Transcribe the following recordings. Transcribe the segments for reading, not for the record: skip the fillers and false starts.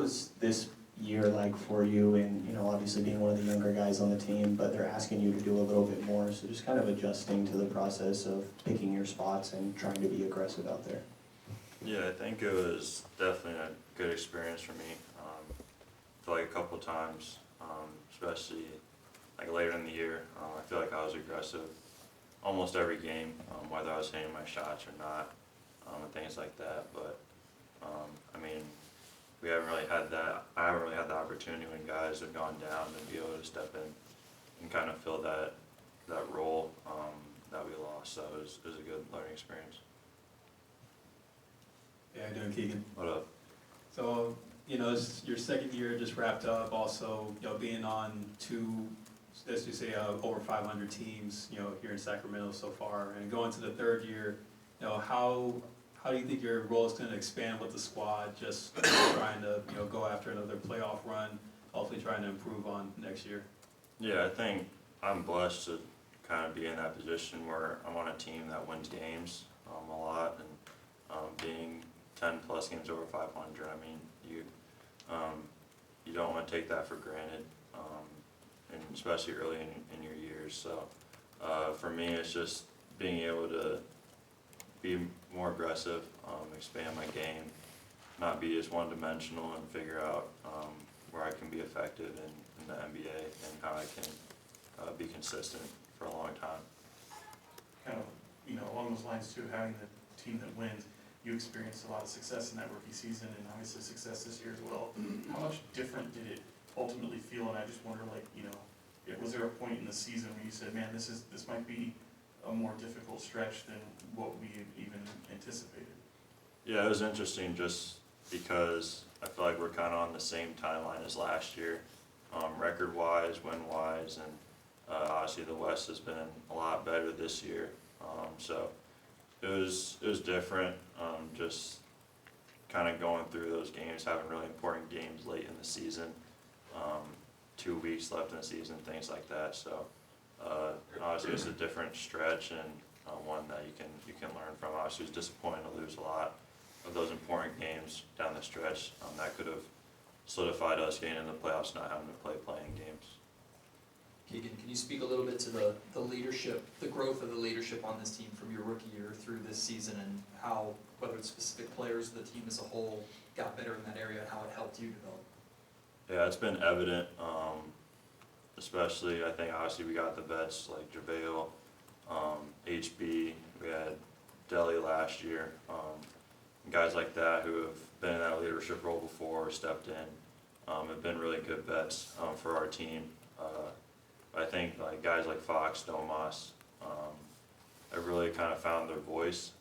was this year like for you? And, you know, obviously being one of the younger guys on the team, but they're asking you to do a little bit more. So just kind of adjusting to the process of picking your spots and trying to be aggressive out there. Yeah, I think it was definitely a good experience for me. I feel like a couple times, especially like later in the year, I feel like I was aggressive almost every game, whether I was hitting my shots or not, and things like that. But I mean, we haven't really had that. I haven't really had the opportunity when guys have gone down to be able to step in and kind of fill that role that we lost. So it was a good learning experience. Yeah, how you doing, Keegan? What up? So, you know, it's your second year just wrapped up. Also, you know, being on two, let's just say, over 500 teams, you know, here in Sacramento so far, and going to the third year, you know, how do you think your role is going to expand with the squad? Just trying to, you know, go after another playoff run, hopefully trying to improve on next year. Yeah, I think I'm blessed to kind of be in that position where I'm on a team that wins games a lot, and being 10 plus games over 500. I mean, you don't want to take that for granted, and especially early in your years. So for me, it's just being able to be more aggressive, expand my game, not be just one-dimensional, and figure out where I can be effective in the NBA and how I can be consistent for a long time. Kind of, you know, along those lines too, having the team that wins, you experienced a lot of success in that rookie season and obviously success this year as well. How much different did it ultimately feel? And I just wonder, like, you know, was there a point in the season where you said, man, this might be a more difficult stretch than what we even anticipated? Yeah, it was interesting just because I feel like we're kind of on the same timeline as last year, record-wise, win-wise, and obviously the West has been a lot better this year. So it was different, just kind of going through those games, having really important games late in the season, 2 weeks left in the season, things like that. So obviously it's a different stretch, and one that you can learn from. Obviously it was disappointing to lose a lot of those important games down the stretch. That could have solidified us getting into the playoffs, not having to play playing games. Keegan, can you speak a little bit to the leadership, the growth of the leadership on this team from your rookie year through this season, and how, whether it's specific players, the team as a whole got better in that area, and how it helped you develop? Yeah, it's been evident, especially I think obviously we got the vets like JaVale, HB, we had Deli last year, guys like that who have been in that leadership role before, stepped in, have been really good vets for our team. I think like guys like Fox, Domas, have really kind of found their voice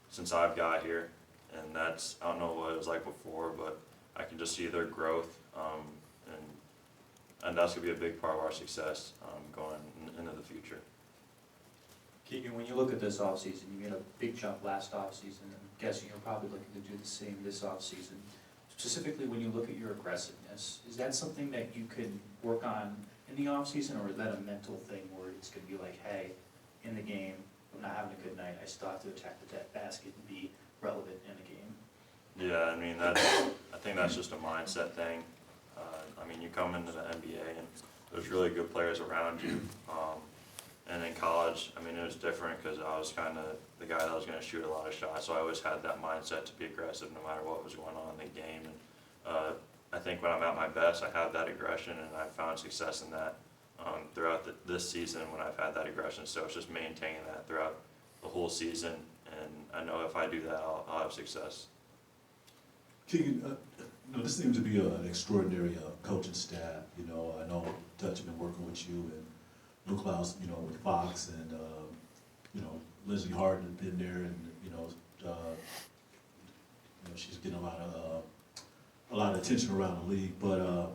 since I've got here, and that's, I don't know what it was like before, but I can just see their growth, and that's going to be a big part of our success going into the future. Keegan, when you look at this offseason, you made a big jump last offseason. I'm guessing you're probably looking to do the same this offseason. Specifically, when you look at your aggressiveness, is that something that you can work on in the offseason, or is that a mental thing where it's going to be like, hey, in the game, I'm not having a good night, I still have to attack the basket and be relevant in the game? Yeah, I mean, I think that's just a mindset thing. I mean, you come into the NBA and there's really good players around you. And in college, I mean, it was different because I was kind of the guy that was going to shoot a lot of shots. So I always had that mindset to be aggressive no matter what was going on in the game. And I think when I'm at my best, I have that aggression, and I've found success in that throughout this season when I've had that aggression. So it's just maintaining that throughout the whole season. And I know if I do that, I'll have success. Keegan, you know, this seems to be an extraordinary coaching staff. You know, I know Dutch has been working with you, and Luke Klaus, you know, with Fox, and you know, Leslie Harden has been there, and you know, she's getting a lot of attention around the league. But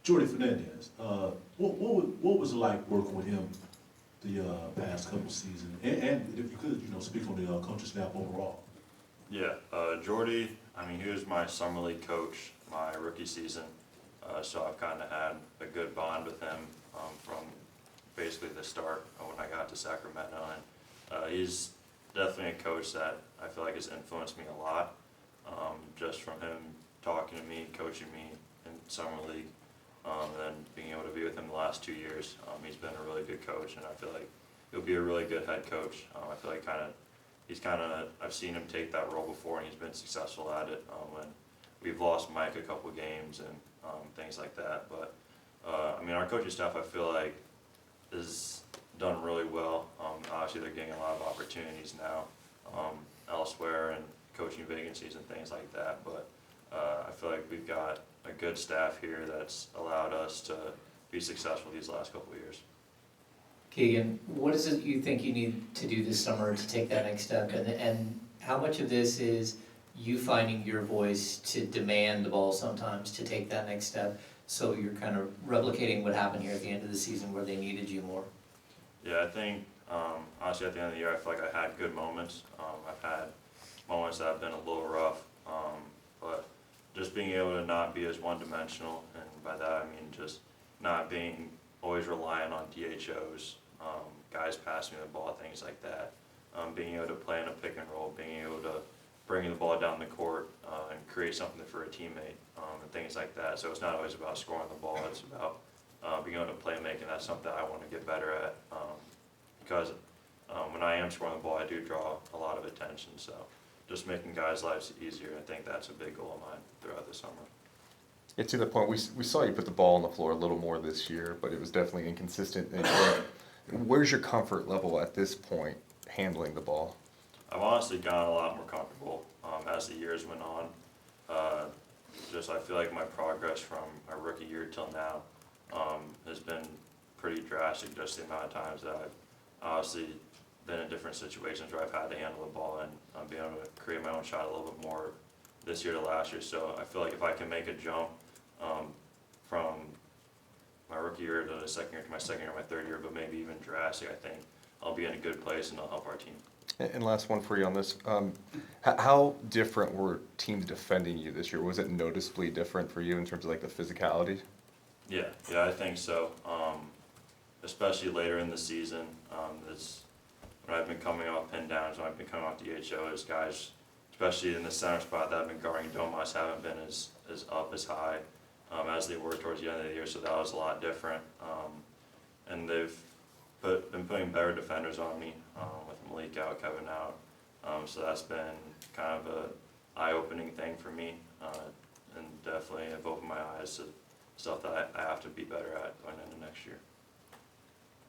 Jordy Fernandez, what was it like working with him the past couple seasons? And if you could, you know, speak on the coaching staff overall. Yeah, Jordy, I mean, he was my summer league coach my rookie season, so I've kind of had a good bond with him from basically the start when I got to Sacramento. And he's definitely a coach that I feel like has influenced me a lot, just from him talking to me, coaching me in summer league, and then being able to be with him the last 2 years. He's been a really good coach, and I feel like he'll be a really good head coach. I feel like I've seen him take that role before, and he's been successful at it. When we've lost Mike a couple games and things like that, but I mean, our coaching staff, I feel like, is done really well. Obviously, they're getting a lot of opportunities now elsewhere and coaching vacancies and things like that, but I feel like we've got a good staff here that's allowed us to be successful these last couple of years. Keegan, what is it you think you need to do this summer to take that next step? And how much of this is you finding your voice to demand the ball sometimes to take that next step, so you're kind of replicating what happened here at the end of the season where they needed you more? Yeah, I think, honestly, at the end of the year, I feel like I had good moments. I've had moments that have been a little rough, but just being able to not be as one-dimensional, and by that I mean just not being always reliant on DHOs, guys passing me the ball, things like that. Being able to play in a pick and roll, being able to bring the ball down the court and create something for a teammate, and things like that. So it's not always about scoring the ball, it's about being able to play make, and that's something I want to get better at, because when I am scoring the ball, I do draw a lot of attention. So just making guys' lives easier, I think that's a big goal of mine throughout the summer. Yeah, to the point, we saw you put the ball on the floor a little more this year, but it was definitely inconsistent. Where's your comfort level at this point handling the ball? I've honestly gotten a lot more comfortable as the years went on. I feel like my progress from my rookie year till now has been pretty drastic, just the amount of times that I've obviously been in different situations where I've had to handle the ball and being able to create my own shot a little bit more this year to last year. So I feel like if I can make a jump from my rookie year to the second year to my second year, my third year, but maybe even drastic, I think I'll be in a good place and I'll help our team. And last one for you on this. How different were teams defending you this year? Was it noticeably different for you in terms of like the physicality? Yeah, I think so. Especially later in the season, when I've been coming off pin downs, when I've been coming off DHOs, guys, especially in the center spot that have been guarding Domas, haven't been as up as high as they were towards the end of the year, so that was a lot different. And they've been putting better defenders on me, with Malik out, Kevin out. So that's been kind of a eye-opening thing for me, and definitely have opened my eyes to stuff that I have to be better at going into next year.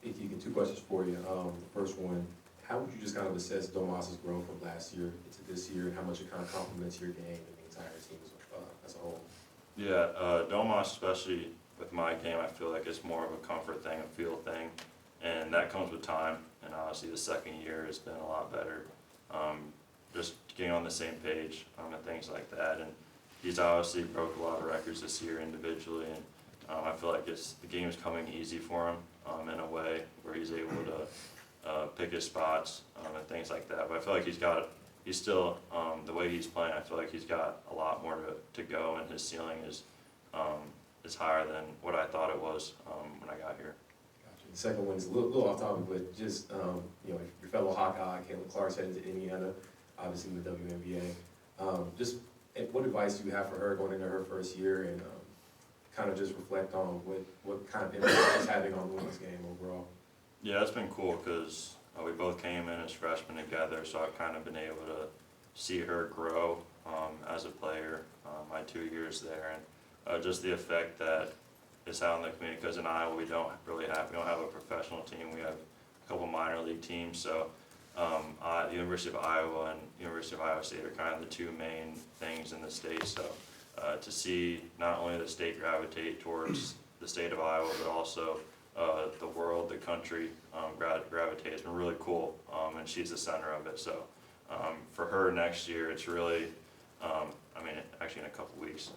Hey, Keegan, 2 questions for you. The first one, how would you just kind of assess Domas' growth from last year into this year, and how much it kind of complements your game and the entire team as a whole? Yeah, Domas, especially with my game, I feel like it's more of a comfort thing, a feel thing, and that comes with time. And obviously the second year has been a lot better. Just getting on the same page and things like that. And he's obviously broke a lot of records this year individually, and I feel like the game is coming easy for him in a way where he's able to pick his spots and things like that. But I feel like he's still, the way he's playing, I feel like he's got a lot more to go, and his ceiling is higher than what I thought it was when I got here. Gotcha. The second one is a little off topic, but just, your fellow Hawkeye, Caleb Clark's headed to Indiana, obviously in the WNBA. Just what advice do you have for her going into her first year, and kind of just reflect on what kind of impact she's having on the women's game overall? Yeah, it's been cool because we both came in as freshmen together, so I've kind of been able to see her grow as a player my 2 years there, and just the effect that it's had on the community. Because in Iowa we don't have a professional team. We have a couple minor league teams. So the University of Iowa and University of Iowa State are kind of the 2 main things in the state. So to see not only the state gravitate towards the state of Iowa, but also the world, the country gravitate has been really cool, and she's the center of it. So for her next year, it's really, actually in a couple weeks,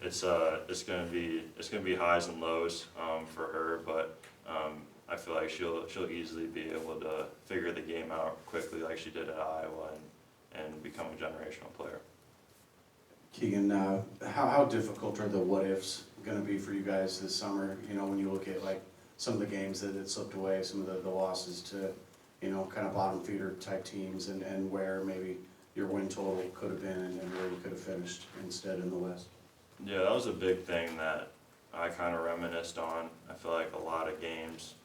it's gonna be highs and lows for her, but I feel like she'll easily be able to figure the game out quickly, like she did at Iowa, and become a generational player. Keegan, how difficult are the what-ifs going to be for you guys this summer? When you look at like some of the games that slipped away, some of the losses to, kind of bottom feeder type teams, and where maybe your win total could have been and where you could have finished instead in the West? Yeah, that was a big thing that I kind of reminisced on. I feel like a lot of games,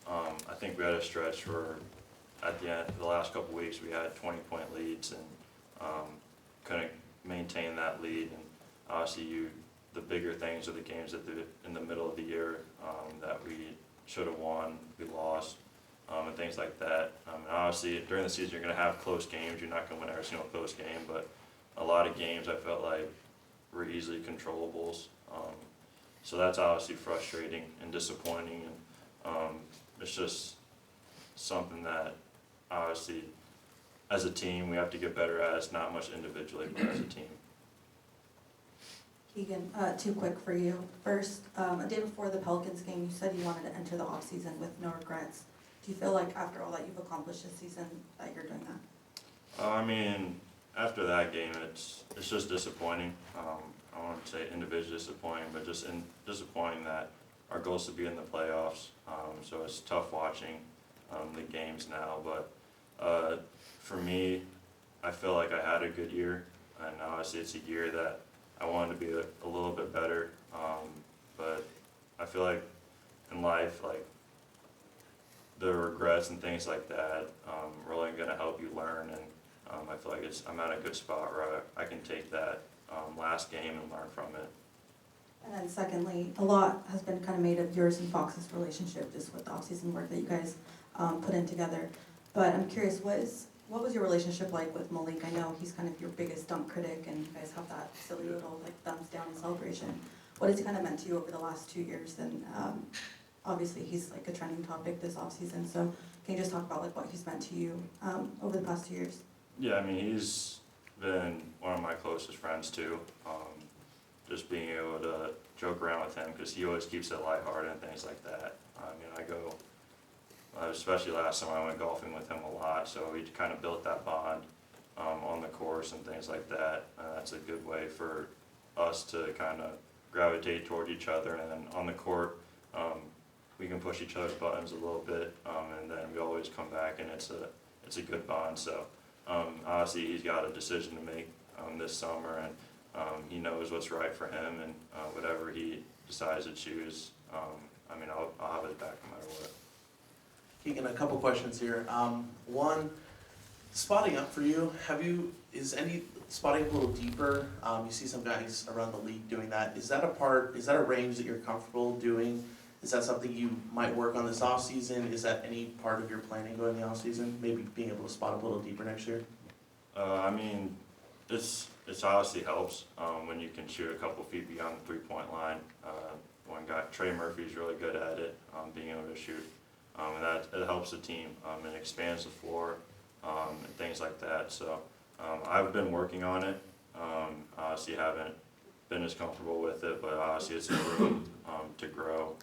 I think we had a stretch where at the end, the last couple weeks, we had 20-point leads and couldn't maintain that lead. And obviously, the bigger things are the games in the middle of the year that we should have won, we lost, and things like that. And obviously, during the season, you're going to have close games. You're not going to win every single close game, but a lot of games I felt like were easily controllables. So that's obviously frustrating and disappointing, and it's just something that obviously as a team we have to get better at. It's not much individually, but as a team. Keegan, two quick for you. First, a day before the Pelicans game, you said you wanted to enter the offseason with no regrets. Do you feel like after all that you've accomplished this season that you're doing that? I mean, after that game, it's just disappointing. I won't say individually disappointing, but just disappointing that our goal is to be in the playoffs. So it's tough watching the games now. But for me, I feel like I had a good year, and obviously it's a year that I wanted to be a little bit better. But I feel like in life, like the regrets and things like that, really going to help you learn. And I feel like I'm at a good spot where I can take that last game and learn from it. And then secondly, a lot has been kind of made of yours and Fox's relationship just with the offseason work that you guys put in together. But I'm curious, what was your relationship like with Malik? I know he's kind of your biggest dunk critic, and you guys have that silly little like thumbs down celebration. What has he kind of meant to you over the last 2 years? And obviously he's like a trending topic this offseason. So can you just talk about like what he's meant to you over the past 2 years? Yeah, I mean, he's been one of my closest friends too. Just being able to joke around with him, because he always keeps it lighthearted and things like that. I mean, I go, especially last time I went golfing with him a lot, so we kind of built that bond on the course and things like that. That's a good way for us to kind of gravitate toward each other, and then on the court, we can push each other's buttons a little bit, and then we always come back, and it's a good bond. So obviously he's got a decision to make this summer, and he knows what's right for him, and whatever he decides to choose, I mean, I'll have his back no matter what. Keegan, a couple questions here. One, spotting up for you, is any spotting a little deeper? You see some guys around the league doing that. Is that a range that you're comfortable doing? Is that something you might work on this off season? Is that any part of your planning going the off season? Maybe being able to spot up a little deeper next year? I mean, it's obviously helps when you can shoot a couple feet beyond the 3-point line. One guy, Trey Murphy's really good at it, being able to shoot. And that it helps the team and expands the floor and things like that. So I've been working on it. Obviously haven't been as comfortable with it, but obviously it's room to grow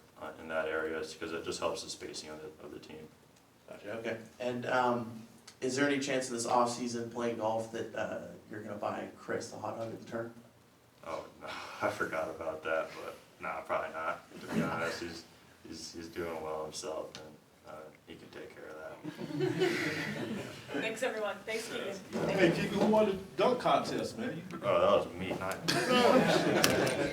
in that area, because it just helps the spacing of the team. Gotcha, okay. And is there any chance in this off season playing golf that you're gonna buy Chris the hot dog at the turn? Oh no, I forgot about that, but nah, probably not. To be honest, he's doing well himself, and he can take care of that. Thanks, everyone. Thanks, Keegan. Hey, Keegan, who won the dunk contest, man? Oh, that was me, not.